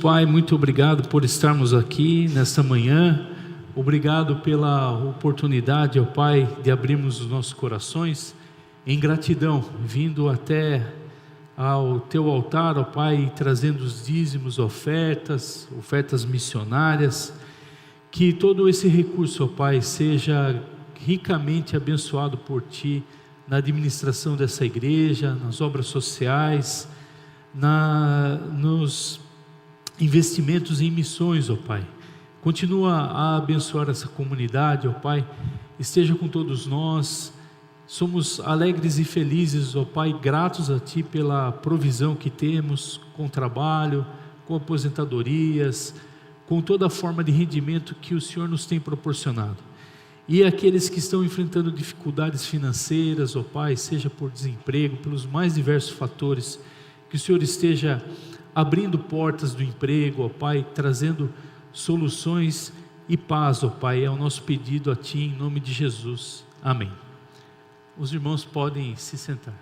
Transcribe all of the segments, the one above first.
Pai, muito obrigado por estarmos aqui nesta manhã, obrigado pela oportunidade, ó Pai, de abrirmos os nossos corações em gratidão, vindo até ao Teu altar, ó Pai, trazendo os dízimos, ofertas missionárias, que todo esse recurso, ó Pai, seja ricamente abençoado por Ti, na administração dessa igreja, nas obras sociais, nos investimentos em missões, ó Pai. Continua a abençoar essa comunidade, ó Pai, esteja com todos nós. Somos alegres e felizes, ó Pai, gratos a Ti pela provisão que temos, com trabalho, com aposentadorias, com toda a forma de rendimento que o Senhor nos tem proporcionado. E aqueles que estão enfrentando dificuldades financeiras, ó Pai, seja por desemprego, pelos mais diversos fatores, que o Senhor esteja abrindo portas do emprego, ó Pai, trazendo soluções e paz, ó Pai, é o nosso pedido a Ti, em nome de Jesus, amém. Os irmãos podem se sentar.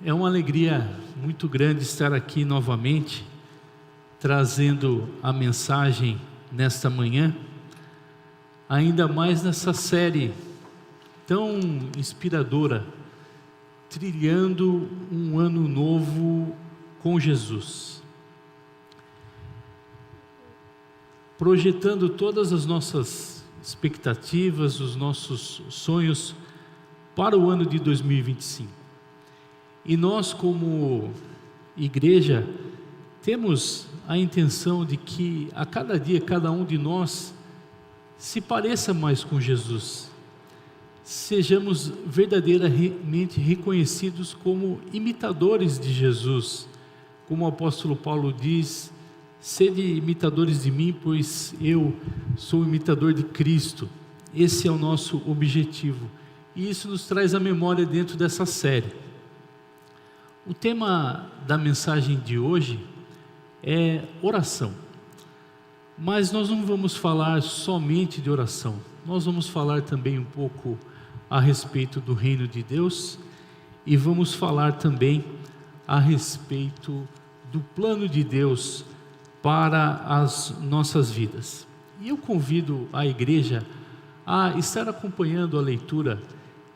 É uma alegria muito grande estar aqui novamente, trazendo a mensagem nesta manhã, ainda mais nessa série tão inspiradora, trilhando um ano novo com Jesus, projetando todas as nossas expectativas, os nossos sonhos para o ano de 2025. E nós, como igreja, temos a intenção de que a cada dia, cada um de nós se pareça mais com Jesus, sejamos verdadeiramente reconhecidos como imitadores de Jesus, como o apóstolo Paulo diz: sede imitadores de mim, pois eu sou imitador de Cristo. Esse é o nosso objetivo, e isso nos traz a memória dentro dessa série. O tema da mensagem de hoje é oração, mas nós não vamos falar somente de oração, nós vamos falar também um pouco a respeito do reino de Deus, e vamos falar também a respeito do plano de Deus para as nossas vidas. E eu convido a igreja a estar acompanhando a leitura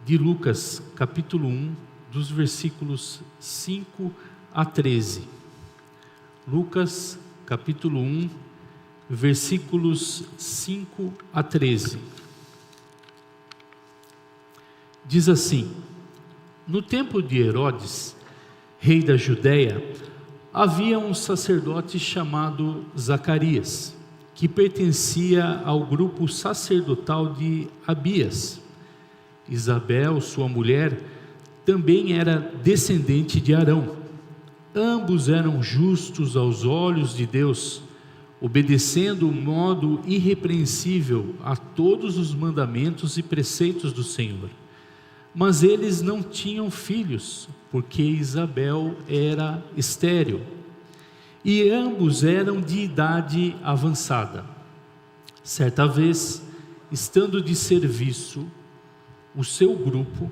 de Lucas capítulo 1, dos versículos 5 a 13. Lucas capítulo 1, versículos 5 a 13. Diz assim: no tempo de Herodes, rei da Judéia, havia um sacerdote chamado Zacarias, que pertencia ao grupo sacerdotal de Abias. Isabel, sua mulher, também era descendente de Arão. Ambos eram justos aos olhos de Deus, obedecendo o modo irrepreensível a todos os mandamentos e preceitos do Senhor. Mas eles não tinham filhos, porque Isabel era estéril, e ambos eram de idade avançada. Certa vez, estando de serviço o seu grupo,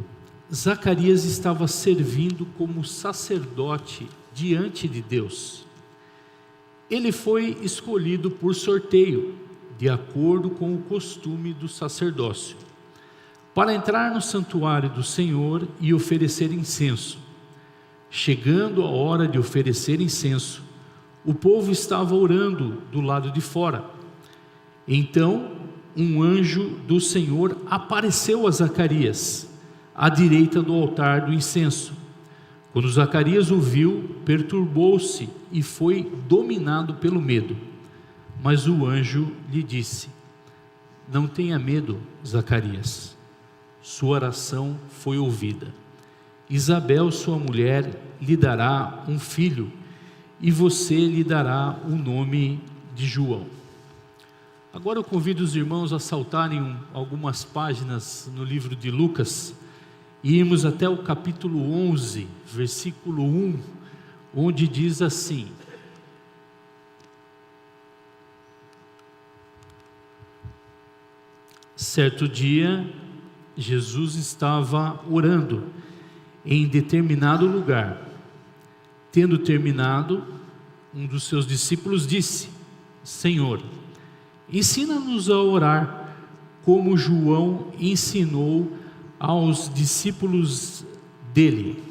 Zacarias estava servindo como sacerdote diante de Deus. Ele foi escolhido por sorteio, de acordo com o costume do sacerdócio, para entrar no santuário do Senhor e oferecer incenso. Chegando a hora de oferecer incenso, o povo estava orando do lado de fora. Então, um anjo do Senhor apareceu a Zacarias, à direita do altar do incenso. Quando Zacarias o viu, perturbou-se e foi dominado pelo medo. Mas o anjo lhe disse: não tenha medo, Zacarias. Sua oração foi ouvida. Isabel, sua mulher, lhe dará um filho, e você lhe dará o nome de João. Agora eu convido os irmãos a saltarem algumas páginas no livro de Lucas, e irmos até o capítulo 11, versículo 1, onde diz assim: certo dia, Jesus estava orando em determinado lugar, Tendo terminado, um dos seus discípulos disse: Senhor, ensina-nos a orar, como João ensinou aos discípulos dele.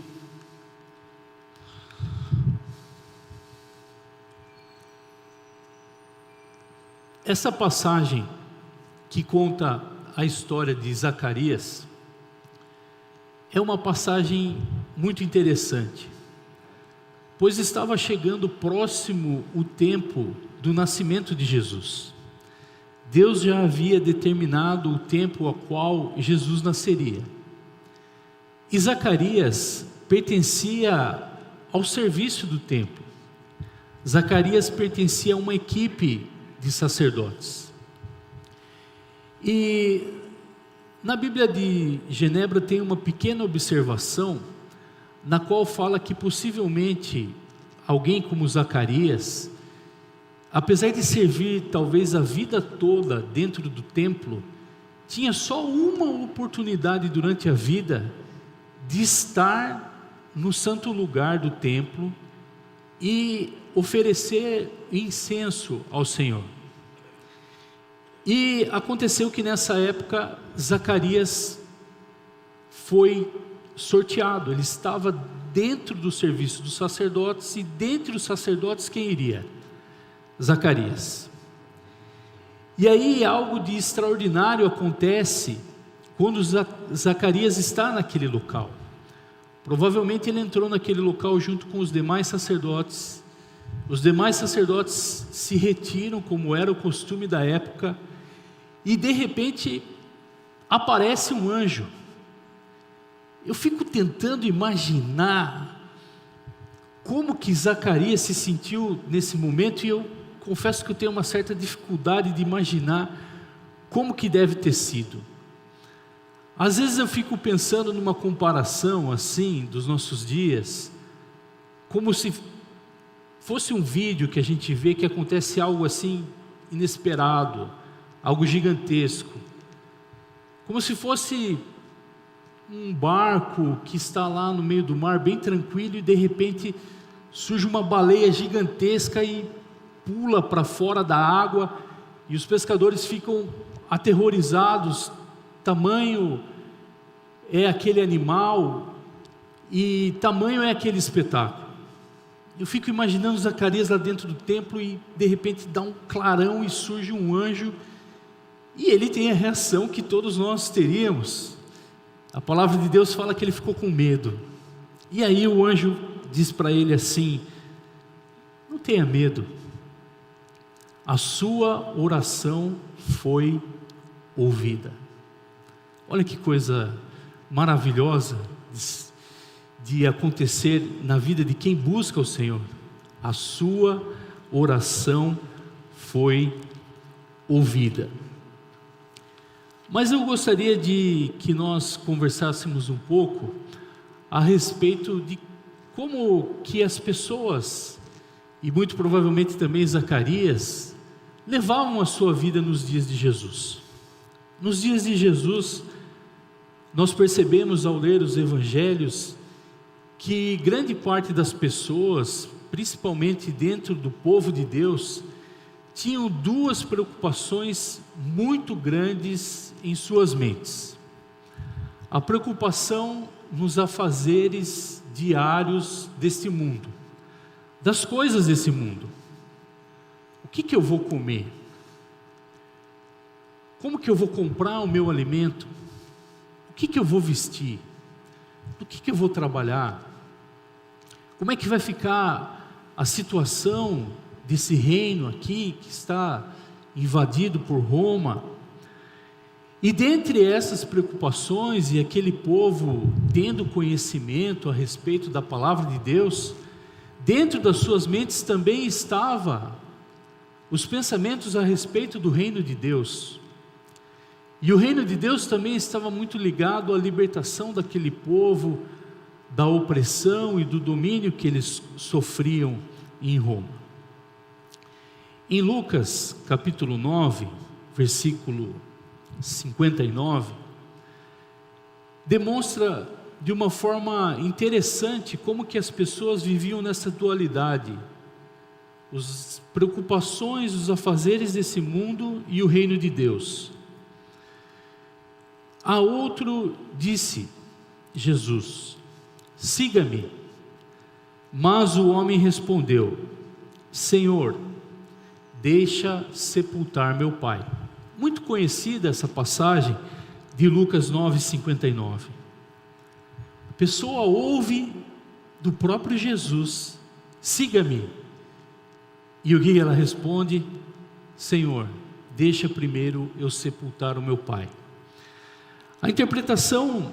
Essa passagem que conta a história de Zacarias é uma passagem muito interessante, pois estava chegando próximo o tempo do nascimento de Jesus. Deus já havia determinado o tempo a qual Jesus nasceria. E Zacarias pertencia ao serviço do templo. Zacarias pertencia a uma equipe de sacerdotes. E na Bíblia de Genebra tem uma pequena observação, na qual fala que possivelmente alguém como Zacarias, apesar de servir talvez a vida toda dentro do templo, tinha só uma oportunidade durante a vida de estar no santo lugar do templo e oferecer incenso ao Senhor. E aconteceu que nessa época Zacarias foi sorteado. Ele estava dentro do serviço dos sacerdotes, e dentre os sacerdotes quem iria? Zacarias. E aí algo de extraordinário acontece quando Zacarias está naquele local. Provavelmente ele entrou naquele local junto com os demais sacerdotes. Os demais sacerdotes se retiram, como era o costume da época, e de repente aparece um anjo. Eu fico tentando imaginar como que Zacarias se sentiu nesse momento, e eu confesso que eu tenho uma certa dificuldade de imaginar como que deve ter sido. Às vezes eu fico pensando numa comparação assim dos nossos dias, como se fosse um vídeo que a gente vê que acontece algo assim inesperado, algo gigantesco, como se fosse um barco que está lá no meio do mar bem tranquilo, e de repente surge uma baleia gigantesca e pula para fora da água, e os pescadores ficam aterrorizados. Tamanho é aquele animal e tamanho é aquele espetáculo. Eu fico imaginando Zacarias lá dentro do templo, e de repente dá um clarão e surge um anjo, e ele tem a reação que todos nós teríamos. A palavra de Deus fala que ele ficou com medo. E aí o anjo diz para ele assim: não tenha medo, a sua oração foi ouvida. Olha que coisa maravilhosa de acontecer na vida de quem busca o Senhor. A sua oração foi ouvida. Mas eu gostaria de que nós conversássemos um pouco a respeito de como que as pessoas, e muito provavelmente também Zacarias, levavam a sua vida nos dias de Jesus. Nos dias de Jesus, nós percebemos ao ler os evangelhos que grande parte das pessoas, principalmente dentro do povo de Deus, tinham duas preocupações muito grandes em suas mentes. A preocupação nos afazeres diários deste mundo, das coisas desse mundo. O que eu vou comer? Como que eu vou comprar o meu alimento? O que eu vou vestir? Do que eu vou trabalhar? Como é que vai ficar a situação desse reino aqui que está invadido por Roma? E dentre essas preocupações, e aquele povo tendo conhecimento a respeito da palavra de Deus, dentro das suas mentes também estava os pensamentos a respeito do reino de Deus. E o reino de Deus também estava muito ligado à libertação daquele povo, da opressão e do domínio que eles sofriam em Roma. Em Lucas capítulo 9, versículo 59, demonstra de uma forma interessante como que as pessoas viviam nessa dualidade, as preocupações, os afazeres desse mundo e o reino de Deus. A outro disse Jesus: siga-me. Mas o homem respondeu: Senhor, deixa sepultar meu pai. Muito conhecida essa passagem de Lucas 9:59. A pessoa ouve do próprio Jesus: siga-me. E o que ela responde? Senhor, deixa primeiro eu sepultar o meu pai. A interpretação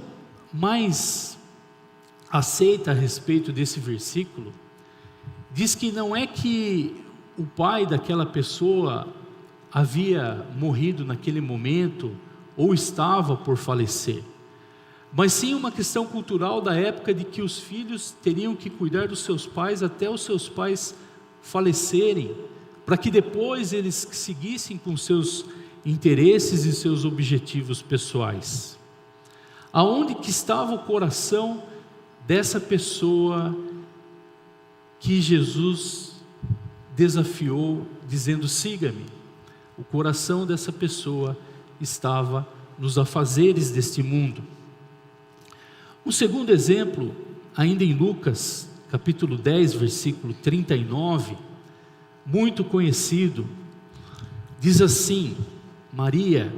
mais aceita a respeito desse versículo diz que não é que o pai daquela pessoa havia morrido naquele momento ou estava por falecer, mas sim uma questão cultural da época, de que os filhos teriam que cuidar dos seus pais até os seus pais falecerem, para que depois eles seguissem com seus interesses e seus objetivos pessoais. Aonde que estava o coração dessa pessoa que Jesus desafiou, dizendo: siga-me? O coração dessa pessoa estava nos afazeres deste mundo. Um segundo exemplo, ainda em Lucas, capítulo 10, versículo 39, muito conhecido, diz assim: Maria,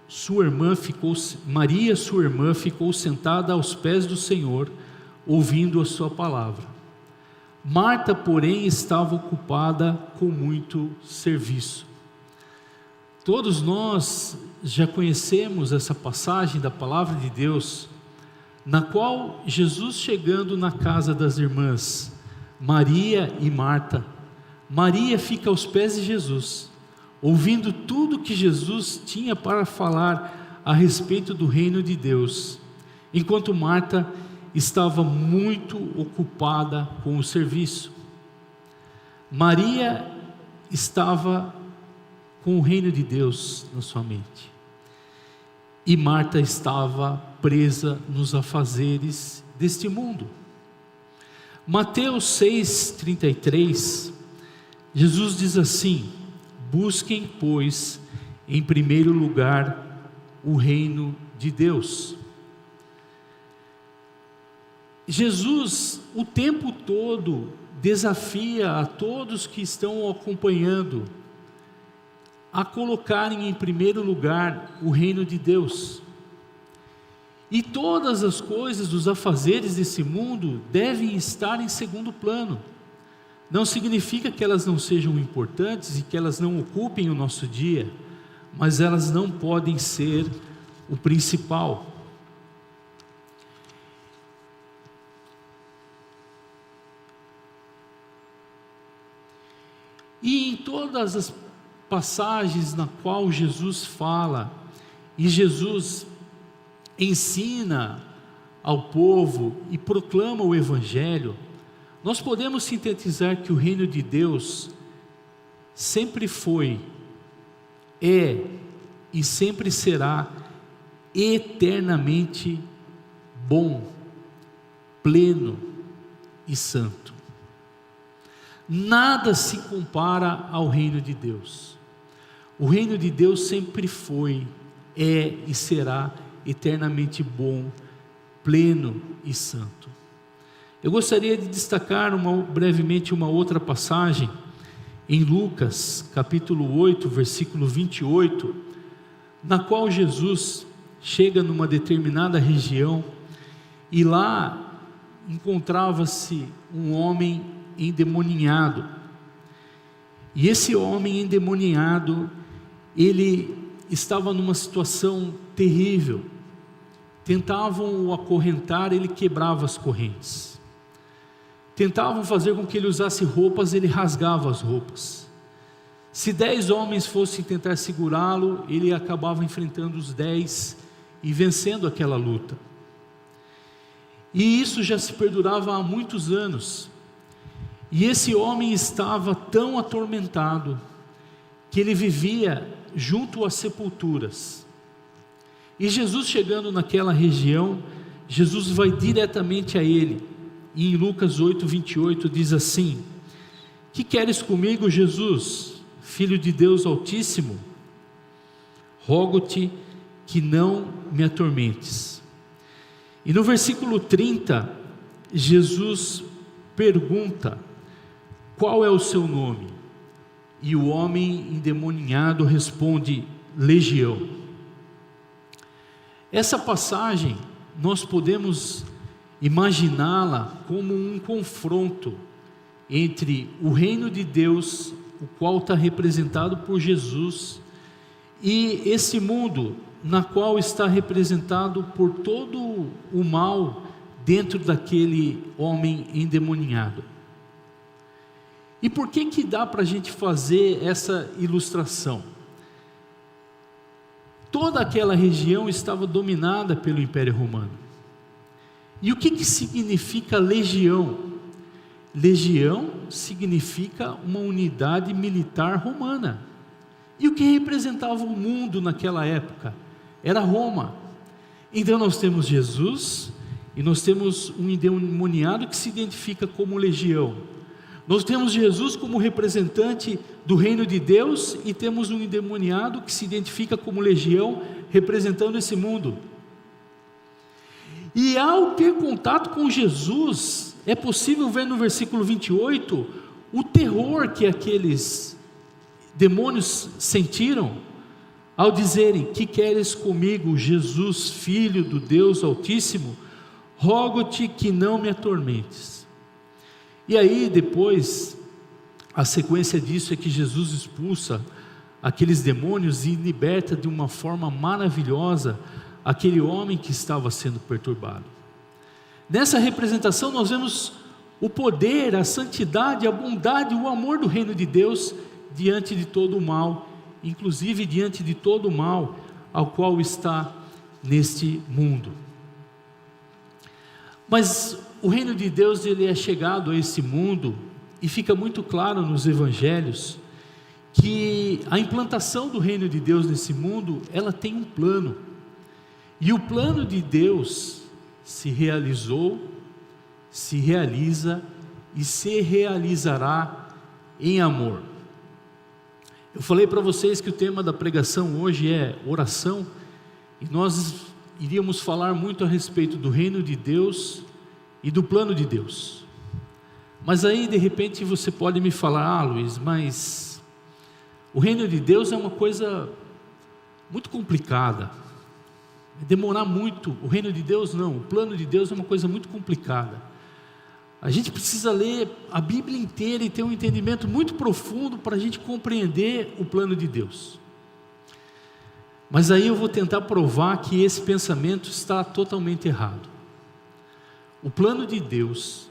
sua irmã, ficou sentada aos pés do Senhor, ouvindo a sua palavra. Marta, porém, estava ocupada com muito serviço. Todos nós já conhecemos essa passagem da palavra de Deus, na qual Jesus, chegando na casa das irmãs Maria e Marta, Maria fica aos pés de Jesus, ouvindo tudo que Jesus tinha para falar a respeito do reino de Deus, enquanto Marta estava muito ocupada com o serviço. Maria estava com o reino de Deus na sua mente, e Marta estava presa nos afazeres deste mundo. Mateus 6:33, Jesus diz assim: busquem, pois, em primeiro lugar o reino de Deus. Jesus, o tempo todo, desafia a todos que estão acompanhando a colocarem em primeiro lugar o reino de Deus. E todas as coisas dos afazeres desse mundo devem estar em segundo plano. Não significa que elas não sejam importantes e que elas não ocupem o nosso dia, mas elas não podem ser o principal. E em todas as passagens na qual Jesus fala, e Jesus ensina ao povo e proclama o Evangelho, nós podemos sintetizar que o reino de Deus sempre foi, é e sempre será eternamente bom, pleno e santo. Nada se compara ao reino de Deus. O reino de Deus sempre foi, é e será eternamente bom, pleno e santo. Eu gostaria de destacar brevemente uma outra passagem em Lucas capítulo 8, versículo 28, na qual Jesus chega numa determinada região e lá encontrava-se um homem endemoniado. E esse homem endemoniado, ele estava numa situação terrível. Tentavam o acorrentar, ele quebrava as correntes. Tentavam fazer com que ele usasse roupas, ele rasgava as roupas. Se 10 homens fossem tentar segurá-lo, ele acabava enfrentando os 10 e vencendo aquela luta. E isso já se perdurava há muitos anos. E esse homem estava tão atormentado que ele vivia junto às sepulturas. E Jesus, chegando naquela região, Jesus vai diretamente a ele, e em Lucas 8:28 diz assim: que queres comigo, Jesus, Filho de Deus Altíssimo? Rogo-te que não me atormentes. E no versículo 30, Jesus pergunta: qual é o seu nome? E o homem endemoniado responde: Legião. Essa passagem nós podemos imaginá-la como um confronto entre o reino de Deus, o qual está representado por Jesus, e esse mundo, na qual está representado por todo o mal dentro daquele homem endemoniado. E por que dá para a gente fazer essa ilustração? Toda aquela região estava dominada pelo Império Romano. E o que significa legião? Legião significa uma unidade militar romana. E o que representava o mundo naquela época? Era Roma. Então nós temos Jesus e nós temos um endemoniado que se identifica como legião. Nós temos Jesus como representante do reino de Deus e temos um endemoniado que se identifica como legião, representando esse mundo. E ao ter contato com Jesus, é possível ver no versículo 28 o terror que aqueles demônios sentiram ao dizerem: que queres comigo, Jesus, Filho do Deus Altíssimo? Rogo-te que não me atormentes. E aí depois, a sequência disso é que Jesus expulsa aqueles demônios e liberta de uma forma maravilhosa aquele homem que estava sendo perturbado. Nessa representação nós vemos o poder, a santidade, a bondade, o amor do reino de Deus diante de todo o mal, inclusive diante de todo o mal ao qual está neste mundo. Mas o reino de Deus, ele é chegado a esse mundo, e fica muito claro nos evangelhos que a implantação do reino de Deus nesse mundo, ela tem um plano. E o plano de Deus se realizou, se realiza e se realizará em amor. Eu falei para vocês que o tema da pregação hoje é oração, e nós iríamos falar muito a respeito do reino de Deus e do plano de Deus. Mas aí de repente você pode me falar: Luiz, mas o reino de Deus é uma coisa muito complicada, demorar muito. O reino de Deus não, o plano de Deus é uma coisa muito complicada. A gente precisa ler a Bíblia inteira e ter um entendimento muito profundo para a gente compreender o plano de Deus. Mas aí eu vou tentar provar que esse pensamento está totalmente errado. O plano de Deus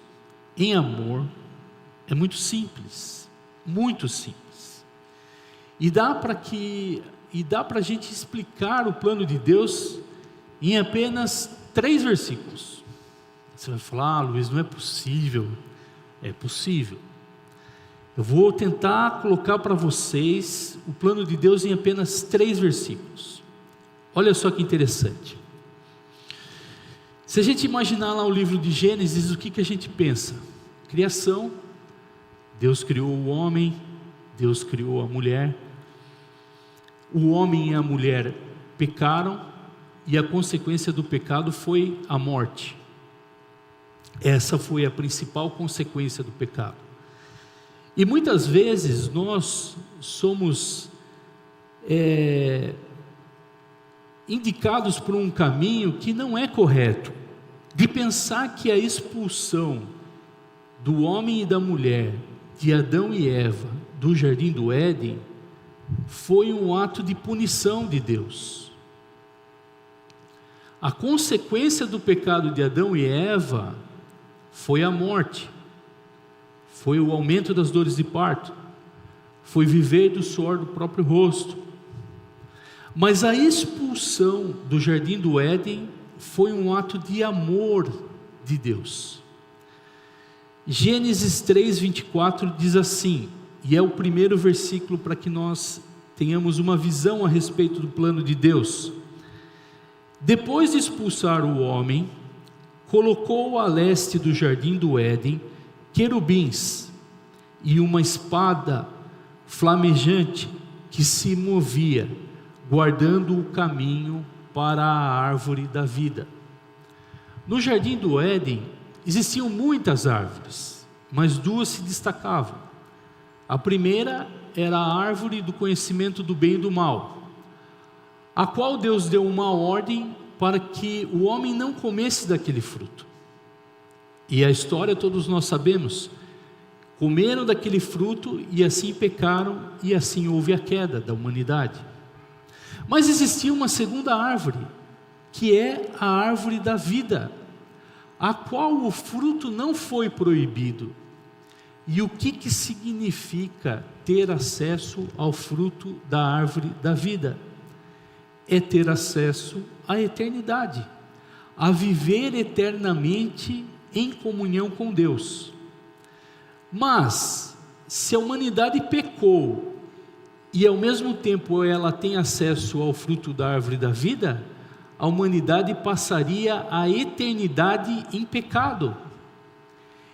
em amor é muito simples, muito simples. E dá para a gente explicar o plano de Deus em apenas 3 versículos. Você vai falar: Luiz, não é possível. É possível. Eu vou tentar colocar para vocês o plano de Deus em apenas 3 versículos. Olha só que interessante. Se a gente imaginar lá o livro de Gênesis, o que a gente pensa? Criação. Deus criou o homem, Deus criou a mulher. O homem e a mulher pecaram, e a consequência do pecado foi a morte. Essa foi a principal consequência do pecado. E muitas vezes nós somos indicados por um caminho que não é correto, de pensar que a expulsão do homem e da mulher, de Adão e Eva, do jardim do Éden, foi um ato de punição de Deus. A consequência do pecado de Adão e Eva foi a morte, foi o aumento das dores de parto, foi viver do suor do próprio rosto. Mas a expulsão do jardim do Éden foi um ato de amor de Deus. Gênesis 3:24 diz assim, e é o primeiro versículo para que nós tenhamos uma visão a respeito do plano de Deus. Depois de expulsar o homem, colocou a leste do jardim do Éden querubins e uma espada flamejante que se movia, guardando o caminho para a árvore da vida. No jardim do Éden existiam muitas árvores, mas duas se destacavam. A primeira era a árvore do conhecimento do bem e do mal, a qual Deus deu uma ordem para que o homem não comesse daquele fruto. E a história todos nós sabemos: comeram daquele fruto e assim pecaram, e assim houve a queda da humanidade. Mas existia uma segunda árvore, que é a árvore da vida, a qual o fruto não foi proibido. E o que significa ter acesso ao fruto da árvore da vida? É ter acesso à eternidade, a viver eternamente em comunhão com Deus. Mas, se a humanidade pecou, e ao mesmo tempo ela tem acesso ao fruto da árvore da vida, a humanidade passaria a eternidade em pecado.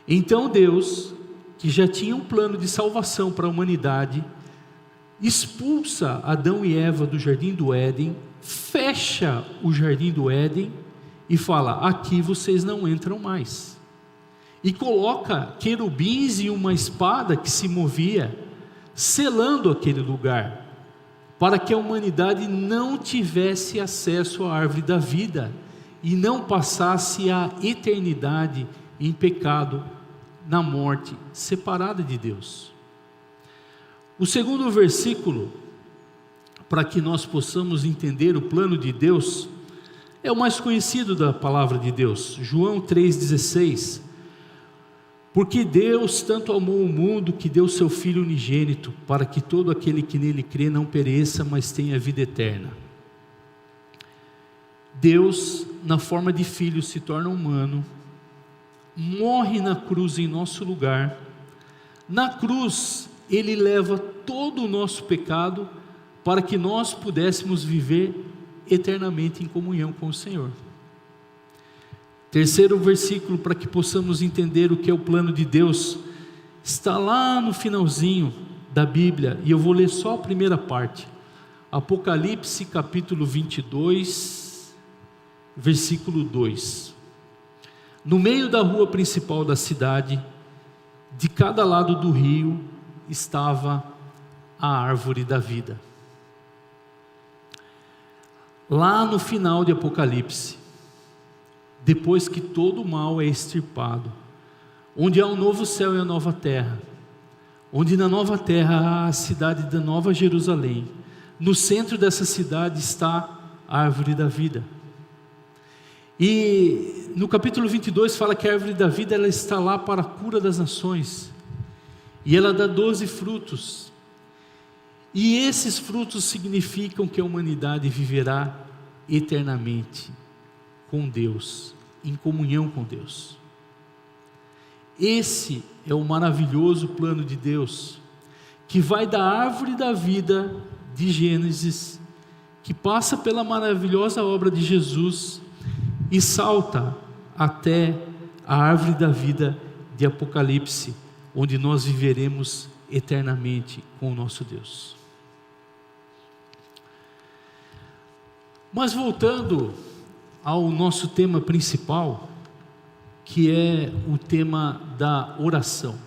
Então Deus, que já tinha um plano de salvação para a humanidade, expulsa Adão e Eva do jardim do Éden, fecha o jardim do Éden e fala: aqui vocês não entram mais. E coloca querubins e uma espada que se movia, selando aquele lugar, para que a humanidade não tivesse acesso à árvore da vida e não passasse a eternidade em pecado, na morte, separada de Deus. O segundo versículo, para que nós possamos entender o plano de Deus, é o mais conhecido da palavra de Deus, João 3,16. Porque Deus tanto amou o mundo que deu seu Filho unigênito, para que todo aquele que nele crê não pereça, mas tenha vida eterna. Deus, na forma de Filho, se torna humano, morre na cruz em nosso lugar. Na cruz Ele leva todo o nosso pecado, para que nós pudéssemos viver eternamente em comunhão com o Senhor. Terceiro versículo, para que possamos entender o que é o plano de Deus, está lá no finalzinho da Bíblia, e eu vou ler só a primeira parte. Apocalipse capítulo 22, versículo 2. No meio da rua principal da cidade, de cada lado do rio, estava a árvore da vida. Lá no final de Apocalipse, depois que todo o mal é extirpado, onde há um novo céu e a nova terra, onde na nova terra há a cidade da Nova Jerusalém, no centro dessa cidade está a árvore da vida. E no capítulo 22 fala que a árvore da vida, ela está lá para a cura das nações, e ela dá 12 frutos, e esses frutos significam que a humanidade viverá eternamente com Deus, em comunhão com Deus. Esse é o maravilhoso plano de Deus, que vai da árvore da vida de Gênesis, que passa pela maravilhosa obra de Jesus e salta até a árvore da vida de Apocalipse, onde nós viveremos eternamente com o nosso Deus. Mas voltando ao nosso tema principal, que é o tema da oração.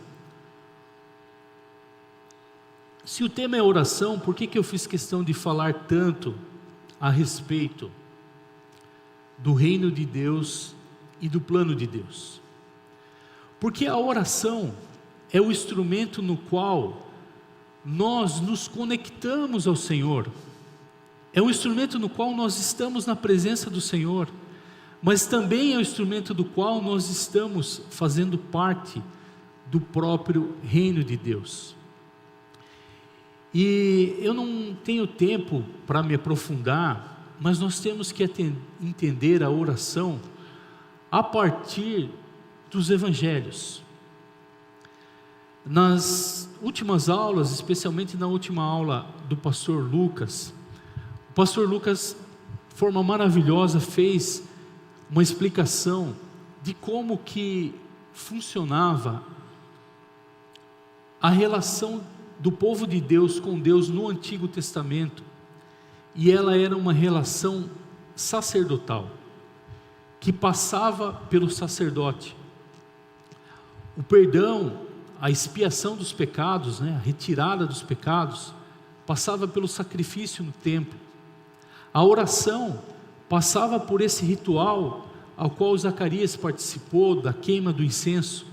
Se o tema é oração, por que eu fiz questão de falar tanto a respeito do reino de Deus e do plano de Deus? Porque a oração é o instrumento no qual nós nos conectamos ao Senhor, é um instrumento no qual nós estamos na presença do Senhor, mas também é o instrumento do qual nós estamos fazendo parte do próprio reino de Deus. E eu não tenho tempo para me aprofundar, mas nós temos que entender a oração a partir dos evangelhos. Nas últimas aulas, especialmente na última aula do pastor Lucas, o pastor Lucas, de forma maravilhosa, fez uma explicação de como que funcionava a relação do povo de Deus com Deus no Antigo Testamento, e ela era uma relação sacerdotal, que passava pelo sacerdote. O perdão, a expiação dos pecados, a retirada dos pecados, passava pelo sacrifício no templo. A oração passava por esse ritual ao qual Zacarias participou, da queima do incenso,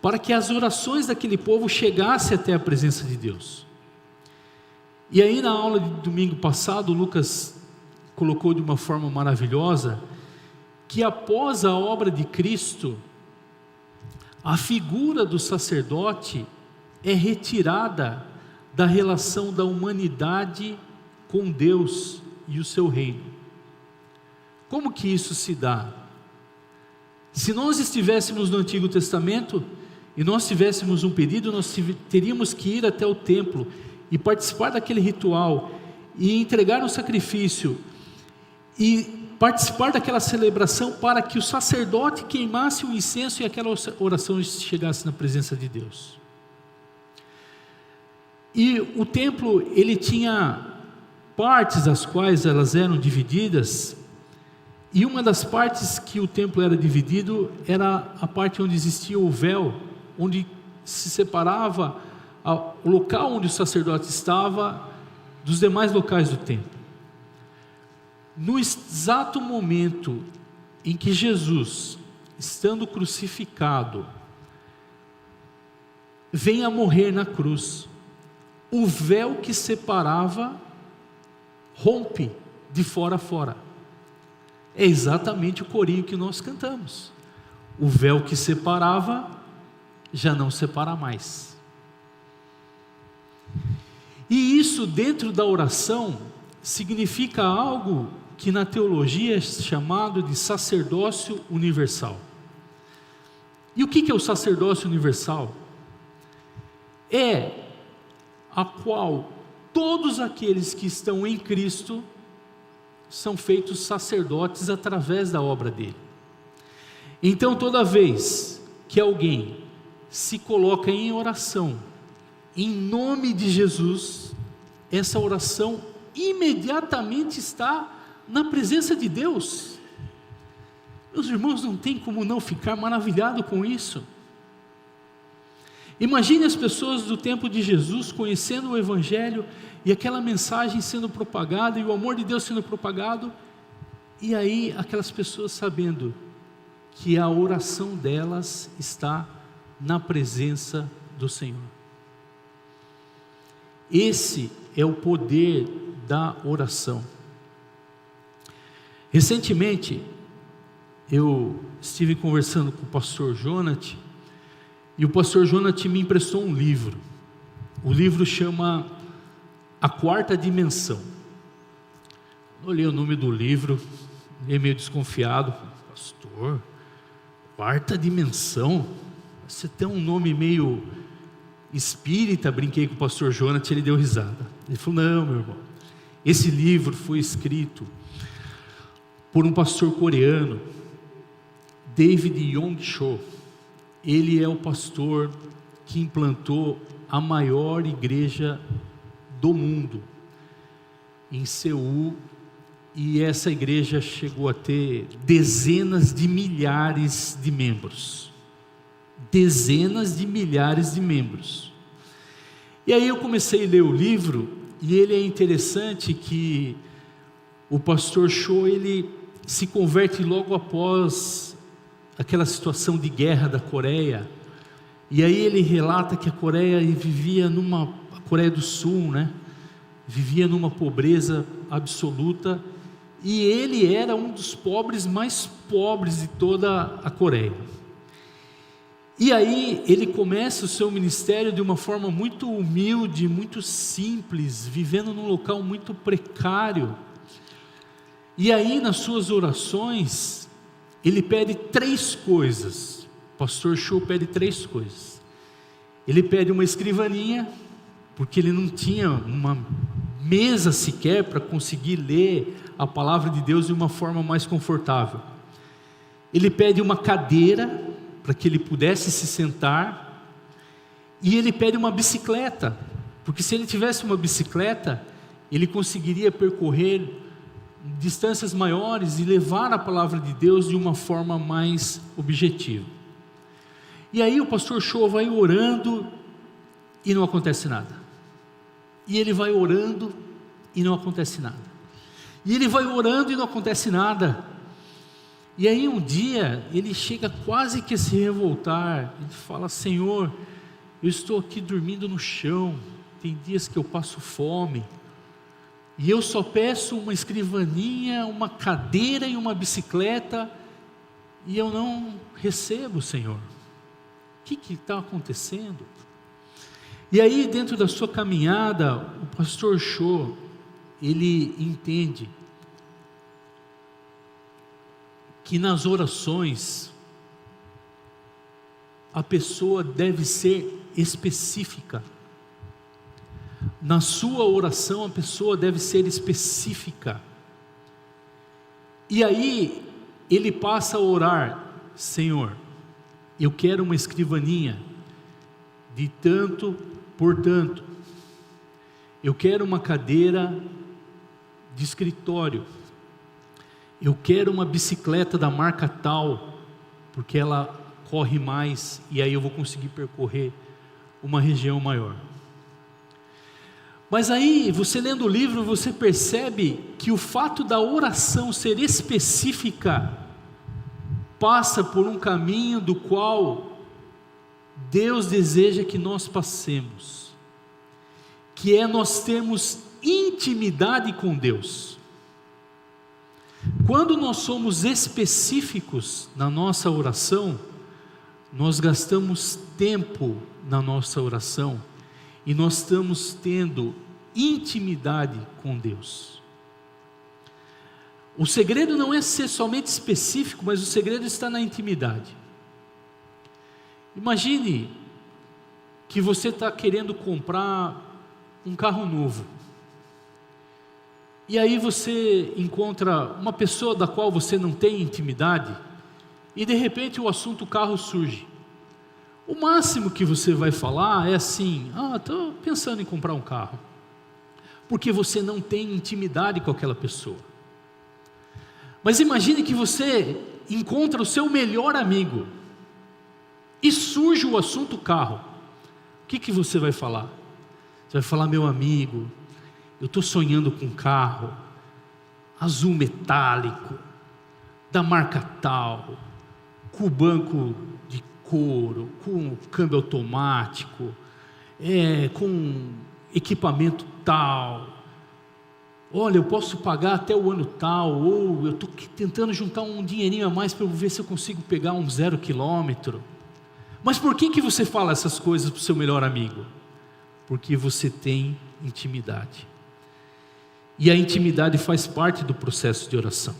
para que as orações daquele povo chegassem até a presença de Deus. E aí na aula de domingo passado, Lucas colocou de uma forma maravilhosa, que após a obra de Cristo, a figura do sacerdote é retirada da relação da humanidade com Deus e o seu reino. Como que isso se dá? Se nós estivéssemos no Antigo Testamento e nós tivéssemos um pedido, nós teríamos que ir até o templo e participar daquele ritual e entregar um sacrifício e participar daquela celebração para que o sacerdote queimasse o incenso e aquela oração chegasse na presença de Deus. E o templo, ele tinha partes as quais elas eram divididas, e uma das partes que o templo era dividido era a parte onde existia o véu, onde se separava o local onde o sacerdote estava dos demais locais do templo. No exato momento em que Jesus, estando crucificado, vem a morrer na cruz, o véu que separava rompe de fora a fora. É exatamente o corinho que nós cantamos. O véu que separava já não separa mais. E isso dentro da oração significa algo que na teologia é chamado de sacerdócio universal. E o que é o sacerdócio universal? É a qual todos aqueles que estão em Cristo são feitos sacerdotes através da obra dele. Então toda vez que alguém se coloca em oração em nome de Jesus, essa oração imediatamente está na presença de Deus. Meus irmãos, não tem como não ficar maravilhado com isso. Imagine as pessoas do tempo de Jesus conhecendo o Evangelho e aquela mensagem sendo propagada e o amor de Deus sendo propagado, e aí aquelas pessoas sabendo que a oração delas está na presença do Senhor. Esse é o poder da oração. Recentemente, eu estive conversando com o pastor Jonathan, e o pastor Jonathan me emprestou um livro. O livro chama A Quarta Dimensão. Eu olhei o nome do livro, meio desconfiado. Pastor, quarta dimensão? Você tem um nome meio espírita. Brinquei com o pastor Jonathan, ele deu risada. Ele falou: não, meu irmão, esse livro foi escrito por um pastor coreano, David Yong-cho. Ele é o pastor que implantou a maior igreja do mundo, em Seul, e essa igreja chegou a ter dezenas de milhares de membros. Dezenas de milhares de membros. E aí eu comecei a ler o livro, e ele é interessante que o pastor Cho, ele se converte logo após aquela situação de guerra da Coreia, e aí ele relata que a Coreia do Sul, vivia numa pobreza absoluta, e ele era um dos pobres mais pobres de toda a Coreia. E aí ele começa o seu ministério de uma forma muito humilde, muito simples, vivendo num local muito precário. E aí nas suas orações ele pede 3 coisas. O pastor Cho pede 3 coisas. Ele pede uma escrivaninha, porque ele não tinha uma mesa sequer para conseguir ler a palavra de Deus de uma forma mais confortável. ele pede uma cadeira para que ele pudesse se sentar, e ele pede uma bicicleta, porque se ele tivesse uma bicicleta, ele conseguiria percorrer distâncias maiores e levar a palavra de Deus de uma forma mais objetiva. E aí o pastor Cho vai orando e não acontece nada. E ele vai orando e não acontece nada. E ele vai orando e não acontece nada. E aí um dia ele chega quase que a se revoltar. Ele fala: Senhor, eu estou aqui dormindo no chão, tem dias que eu passo fome, e eu só peço uma escrivaninha, uma cadeira e uma bicicleta, e eu não recebo, Senhor. O que está acontecendo? E aí, dentro da sua caminhada, o pastor Cho, ele entende que nas orações a pessoa deve ser específica. Na sua oração a pessoa deve ser específica. E aí ele passa a orar: Senhor, eu quero uma escrivaninha de tanto por tanto, eu quero uma cadeira de escritório, eu quero uma bicicleta da marca tal, porque ela corre mais, e aí eu vou conseguir percorrer uma região maior. Mas aí, você lendo o livro, você percebe que o fato da oração ser específica passa por um caminho do qual Deus deseja que nós passemos, que é nós termos intimidade com Deus. Quando nós somos específicos na nossa oração, nós gastamos tempo na nossa oração, e nós estamos tendo intimidade com Deus. O segredo não é ser somente específico, mas o segredo está na intimidade. Imagine que você está querendo comprar um carro novo, e aí você encontra uma pessoa da qual você não tem intimidade, e de repente o assunto carro surge. O máximo que você vai falar é assim: estou pensando em comprar um carro, porque você não tem intimidade com aquela pessoa. Mas imagine que você encontra o seu melhor amigo, e surge o assunto carro. O que você vai falar? Você vai falar: meu amigo, eu estou sonhando com um carro, azul metálico, da marca tal, com o banco de couro, com câmbio automático, com equipamento tal. Olha, eu posso pagar até o ano tal, ou eu estou tentando juntar um dinheirinho a mais para ver se eu consigo pegar um 0 quilômetro. Mas por que você fala essas coisas para o seu melhor amigo? Porque você tem intimidade. E a intimidade faz parte do processo de oração.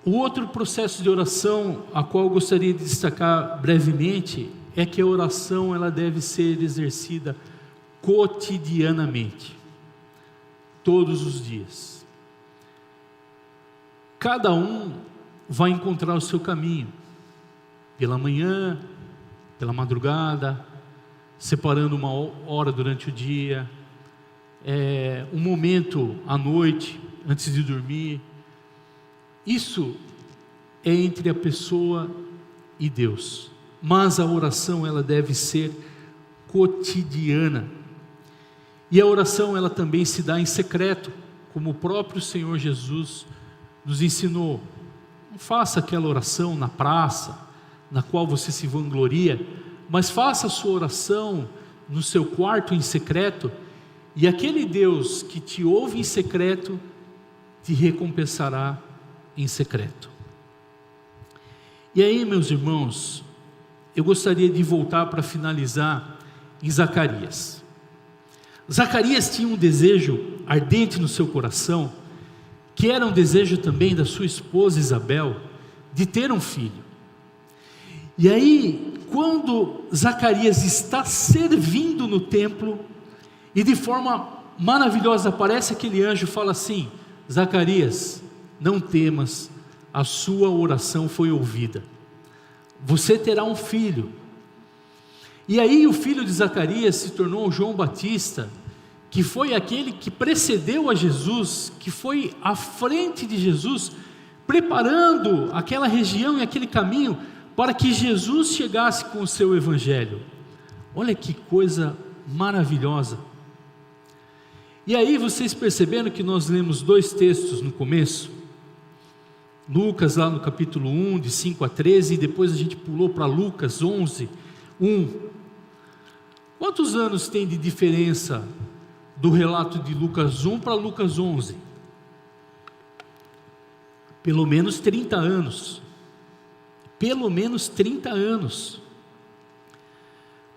O outro processo de oração, a qual eu gostaria de destacar brevemente, é que a oração ela deve ser exercida cotidianamente, todos os dias. Cada um vai encontrar o seu caminho, pela manhã, pela madrugada, separando uma hora durante o dia, um momento à noite, antes de dormir. Isso é entre a pessoa e Deus, mas a oração ela deve ser cotidiana, e a oração ela também se dá em secreto, como o próprio Senhor Jesus nos ensinou. Não faça aquela oração na praça, na qual você se vangloria, mas faça a sua oração no seu quarto em secreto, e aquele Deus que te ouve em secreto, te recompensará em secreto. E aí, meus irmãos, eu gostaria de voltar para finalizar em Zacarias. Zacarias tinha um desejo ardente no seu coração, que era um desejo também da sua esposa Isabel, de ter um filho. E aí, quando Zacarias está servindo no templo, e de forma maravilhosa aparece aquele anjo e fala assim: Zacarias, não temas, a sua oração foi ouvida. Você terá um filho. E aí o filho de Zacarias se tornou João Batista, que foi aquele que precedeu a Jesus, que foi à frente de Jesus, preparando aquela região e aquele caminho para que Jesus chegasse com o seu evangelho. Olha que coisa maravilhosa. E aí vocês perceberam que nós lemos 2 textos no começo, Lucas lá no capítulo 1, de 5 a 13, e depois a gente pulou para Lucas 11, 1. Quantos anos tem de diferença do relato de Lucas 1 para Lucas 11? Pelo menos 30 anos. Pelo menos 30 anos.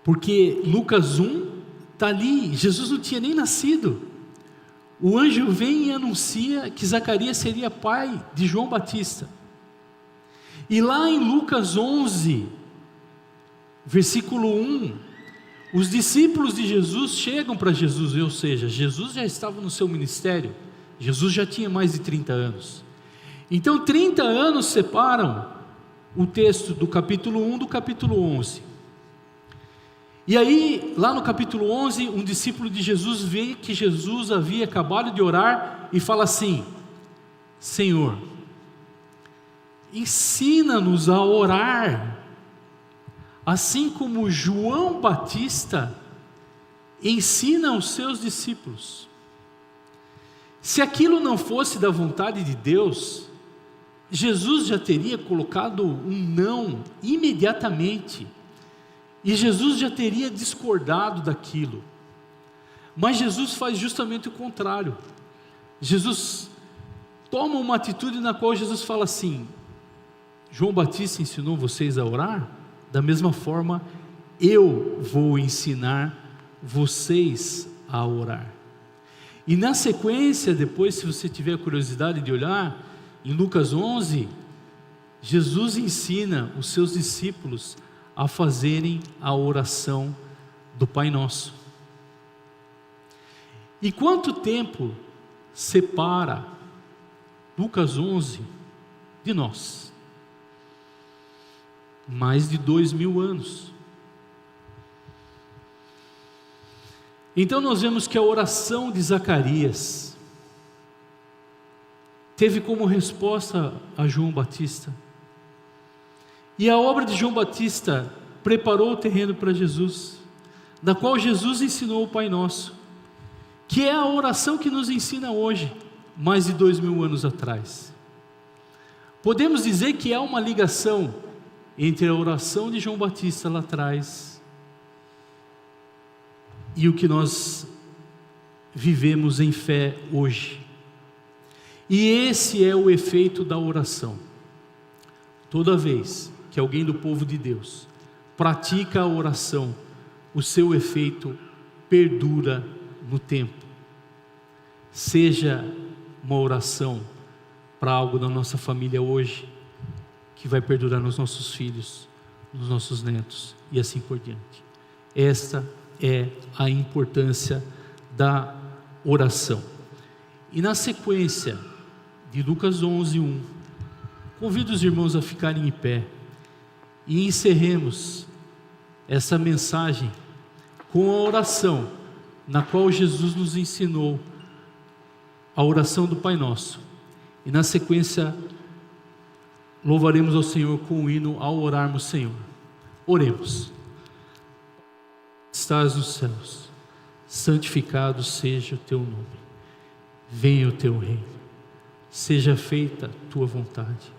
Porque Lucas 1 está ali, Jesus não tinha nem nascido. O anjo vem e anuncia que Zacarias seria pai de João Batista. E lá em Lucas 11, versículo 1, os discípulos de Jesus chegam para Jesus, ou seja, Jesus já estava no seu ministério, Jesus já tinha mais de 30 anos. Então 30 anos separam o texto do capítulo 1 do capítulo 11. E aí, lá no capítulo 11, um discípulo de Jesus vê que Jesus havia acabado de orar e fala assim: Senhor, ensina-nos a orar, assim como João Batista ensina aos seus discípulos. Se aquilo não fosse da vontade de Deus, Jesus já teria colocado um não imediatamente, e Jesus já teria discordado daquilo. Mas Jesus faz justamente o contrário. Jesus toma uma atitude na qual Jesus fala assim: João Batista ensinou vocês a orar? Da mesma forma, eu vou ensinar vocês a orar. E na sequência, depois, se você tiver a curiosidade de olhar, em Lucas 11, Jesus ensina os seus discípulos a fazerem a oração do Pai Nosso. E quanto tempo separa Lucas 11 de nós? Mais de 2000 anos. Então nós vemos que a oração de Zacarias teve como resposta a João Batista. E a obra de João Batista preparou o terreno para Jesus, da qual Jesus ensinou o Pai Nosso, que é a oração que nos ensina hoje, mais de 2000 anos atrás. Podemos dizer que há uma ligação entre a oração de João Batista lá atrás e o que nós vivemos em fé hoje. E esse é o efeito da oração. Toda vez que alguém do povo de Deus pratica a oração, o seu efeito perdura no tempo. Seja uma oração para algo da nossa família hoje, que vai perdurar nos nossos filhos, nos nossos netos e assim por diante. Esta é a importância da oração. E na sequência de Lucas 11, 1, convido os irmãos a ficarem em pé e encerremos essa mensagem com a oração na qual Jesus nos ensinou, a oração do Pai Nosso. E na sequência louvaremos ao Senhor com o hino ao orarmos, Senhor. Oremos. Estás nos céus, santificado seja o teu nome. Venha o teu reino. Seja feita a tua vontade,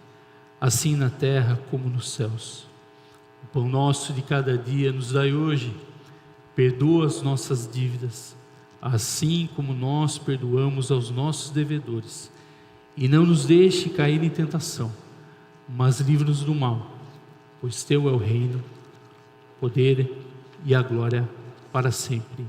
assim na terra como nos céus. O pão nosso de cada dia nos dai hoje. Perdoa as nossas dívidas, assim como nós perdoamos aos nossos devedores. E não nos deixe cair em tentação, mas livra-nos do mal, pois teu é o reino, o poder e a glória para sempre.